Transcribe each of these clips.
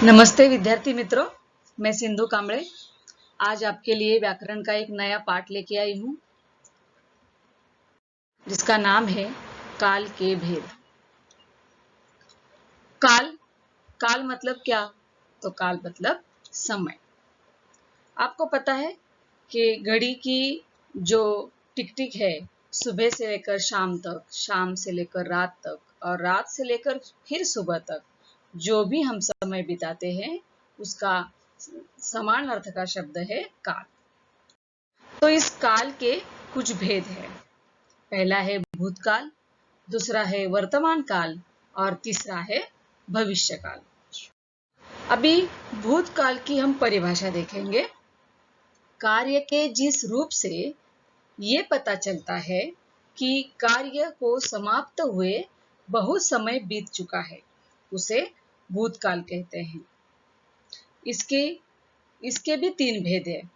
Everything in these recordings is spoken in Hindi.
नमस्ते विद्यार्थी मित्रों, मैं सिंधु कांबळे आज आपके लिए व्याकरण का एक नया पाठ लेके आई हूँ जिसका नाम है काल के भेद। काल मतलब क्या? तो काल मतलब समय। आपको पता है कि घड़ी की जो टिक टिक है सुबह से लेकर शाम तक, शाम से लेकर रात तक और रात से लेकर फिर सुबह तक जो भी हम समय बिताते हैं उसका समान अर्थ का शब्द है काल। तो इस काल के कुछ भेद है। पहला है भूतकाल, दूसरा है वर्तमान काल और तीसरा है भविष्य काल। अभी भूतकाल की हम परिभाषा देखेंगे। कार्य के जिस रूप से ये पता चलता है कि कार्य को समाप्त हुए बहुत समय बीत चुका है उसे भूतकाल कहते हैं। इसके भी तीन भेद है।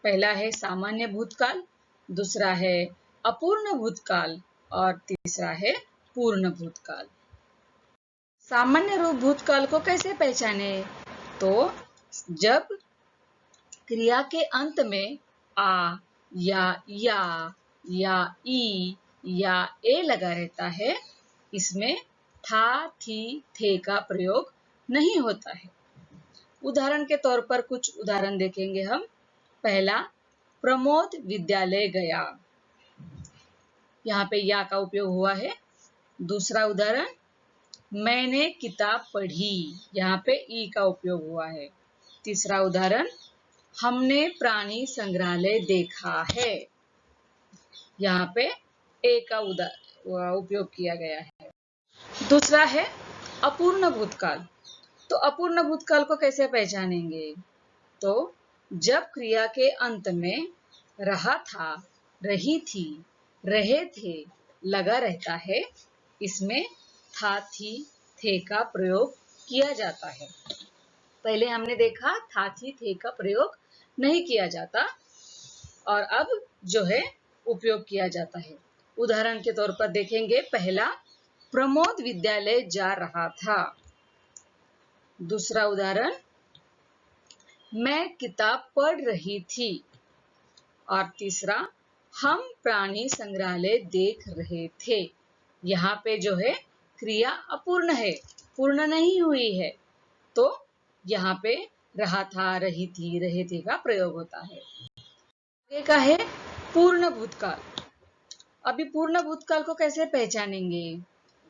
पहला है सामान्य भूतकाल, दूसरा है अपूर्ण भूतकाल और तीसरा है पूर्ण भूतकाल। सामान्य रूप भूतकाल को कैसे पहचाने? तो जब क्रिया के अंत में आ या ई या ए लगा रहता है, इसमें था, थी, थे का प्रयोग नहीं होता है। उदाहरण के तौर पर कुछ उदाहरण देखेंगे हम। पहला, प्रमोद विद्यालय गया, यहाँ पे या का उपयोग हुआ है। दूसरा उदाहरण, मैंने किताब पढ़ी, यहाँ पे ई का उपयोग हुआ है। तीसरा उदाहरण, हमने प्राणी संग्रहालय देखा है, यहाँ पे ए का उपयोग किया गया है। दूसरा है अपूर्ण भूतकाल। तो अपूर्ण भूतकाल को कैसे पहचानेंगे? तो जब क्रिया के अंत में रहा था, रही थी, रहे थे लगा रहता है, इसमें था, थी, थे का प्रयोग किया जाता है। पहले हमने देखा था, थी, थे का प्रयोग नहीं किया जाता और अब जो है उपयोग किया जाता है। उदाहरण के तौर पर देखेंगे। पहला, प्रमोद विद्यालय जा रहा था। दूसरा उदाहरण, मैं किताब पढ़ रही थी। और तीसरा, हम प्राणी संग्रहालय देख रहे थे। यहाँ पे जो है क्रिया अपूर्ण है, पूर्ण नहीं हुई है, तो यहाँ पे रहा था, रही थी, रहे थे का प्रयोग होता है। आगे का है पूर्ण भूतकाल। अभी पूर्ण भूतकाल को कैसे पहचानेंगे?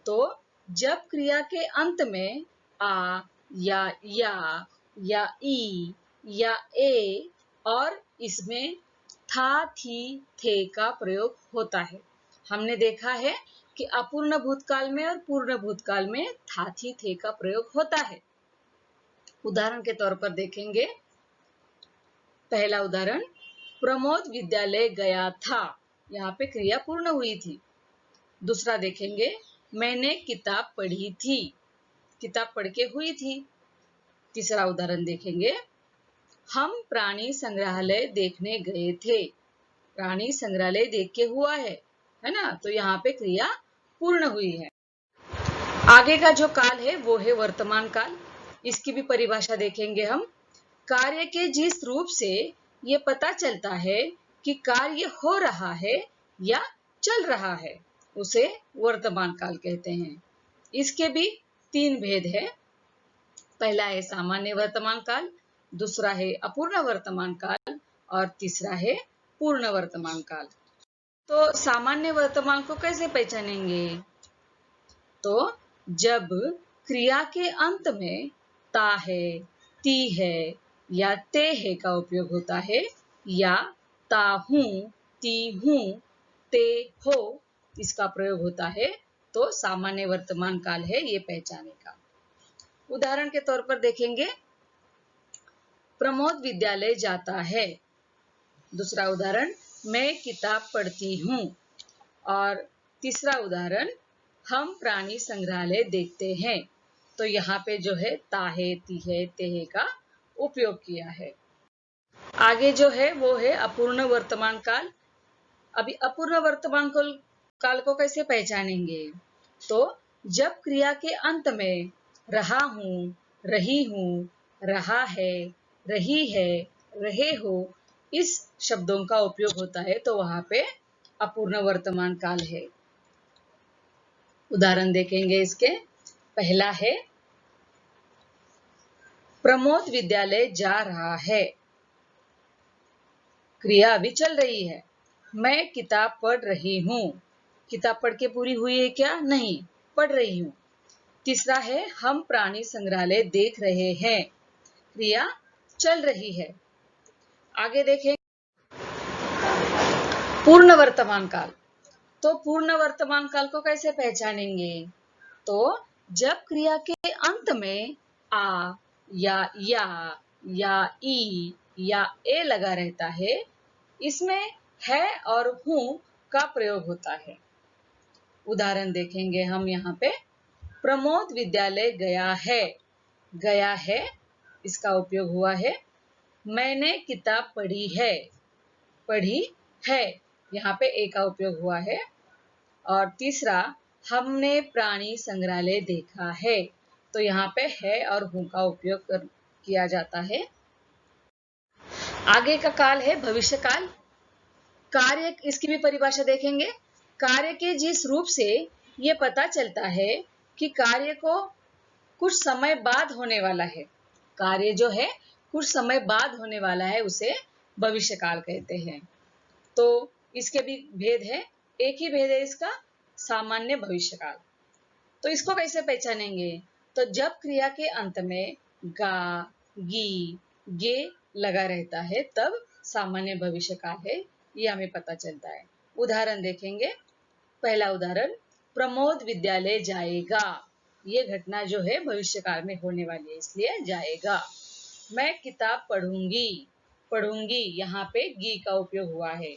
तो जब क्रिया के अंत में आ या ई या ए और इसमें था, थी, थे का प्रयोग होता है। हमने देखा है कि अपूर्ण भूतकाल में और पूर्ण भूतकाल में था, थी, थे का प्रयोग होता है। उदाहरण के तौर पर देखेंगे। पहला उदाहरण, प्रमोद विद्यालय गया था, यहाँ पे क्रिया पूर्ण हुई थी। दूसरा देखेंगे, मैंने किताब पढ़ी थी, किताब पढ़ के हुई थी। तीसरा उदाहरण देखेंगे, हम प्राणी संग्रहालय देखने गए थे, प्राणी संग्रहालय देख के हुआ है ना? तो यहाँ पे क्रिया पूर्ण हुई है। आगे का जो काल है वो है वर्तमान काल। इसकी भी परिभाषा देखेंगे हम। कार्य के जिस रूप से ये पता चलता है कि कार्य हो रहा है या चल रहा है उसे वर्तमान काल कहते हैं। इसके भी तीन भेद है। पहला है सामान्य वर्तमान काल, दूसरा है अपूर्ण वर्तमान काल और तीसरा है पूर्ण वर्तमान काल। तो सामान्य वर्तमान को कैसे पहचानेंगे? तो जब क्रिया के अंत में ता है, ती है या ते है का उपयोग होता है या ता हूं, ती हूं, ते हो इसका प्रयोग होता है, तो सामान्य वर्तमान काल है ये पहचाने का। उदाहरण के तौर पर देखेंगे। प्रमोद विद्यालय जाता है। दूसरा उदाहरण, मैं किताब पढ़ती हूँ। और तीसरा उदाहरण, हम प्राणी संग्रहालय देखते हैं। तो यहाँ पे जो है ताहे, तीहे, तेहे का उपयोग किया है। आगे जो है वो है अपूर्ण वर्तमान काल। अभी अपूर्ण वर्तमान काल को कैसे पहचानेंगे? तो जब क्रिया के अंत में रहा हूं, रही हूं, रहा है, रही है, रहे हो, इस शब्दों का उपयोग होता है तो वहां पे अपूर्ण वर्तमान काल है। उदाहरण देखेंगे इसके। पहला है प्रमोद विद्यालय जा रहा है, क्रिया अभी चल रही है। मैं किताब पढ़ रही हूँ, किताब पढ़ के पूरी हुई है क्या? नहीं, पढ़ रही हूँ। तीसरा है हम प्राणी संग्रहालय देख रहे हैं, क्रिया चल रही है। आगे देखें पूर्ण वर्तमान काल। तो पूर्ण वर्तमान काल को कैसे पहचानेंगे? तो जब क्रिया के अंत में आ या ई या ए लगा रहता है, इसमें है और हूं का प्रयोग होता है। उदाहरण देखेंगे हम यहाँ पे। प्रमोद विद्यालय गया है, गया है इसका उपयोग हुआ है। मैंने किताब पढ़ी है, पढ़ी है यहाँ पे ए का उपयोग हुआ है। और तीसरा हमने प्राणी संग्रहालय देखा है, तो यहाँ पे है और हूं का उपयोग किया जाता है। आगे का काल है भविष्य काल। कार्य, इसकी भी परिभाषा देखेंगे। कार्य के जिस रूप से ये पता चलता है कि कार्य को कुछ समय बाद होने वाला है, कार्य जो है कुछ समय बाद होने वाला है, उसे भविष्य काल कहते हैं। तो इसके भी भेद है, एक ही भेद है इसका, सामान्य भविष्य काल। तो इसको कैसे पहचानेंगे? तो जब क्रिया के अंत में गा, गी, गे लगा रहता है तब सामान्य भविष्य काल है, ये हमें पता चलता है। उदाहरण देखेंगे। पहला उदाहरण प्रमोद विद्यालय जाएगा, ये घटना जो है भविष्य काल में होने वाली है, इसलिए जाएगा। मैं किताब पढ़ूंगी, पढ़ूंगी यहाँ पे गी का उपयोग हुआ है।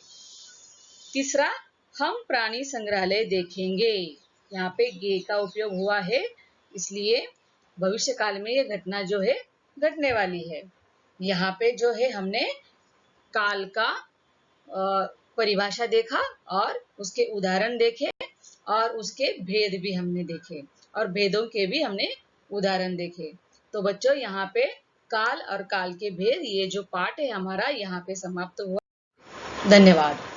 तीसरा हम प्राणी संग्रहालय देखेंगे, यहाँ पे गे का उपयोग हुआ है, इसलिए भविष्य काल में ये घटना जो है घटने वाली है। यहाँ पे जो है हमने काल का परिभाषा देखा और उसके उदाहरण देखे और उसके भेद भी हमने देखे और भेदों के भी हमने उदाहरण देखे। तो बच्चों यहाँ पे काल और काल के भेद, ये जो पाठ है हमारा यहाँ पे समाप्त हुआ। धन्यवाद।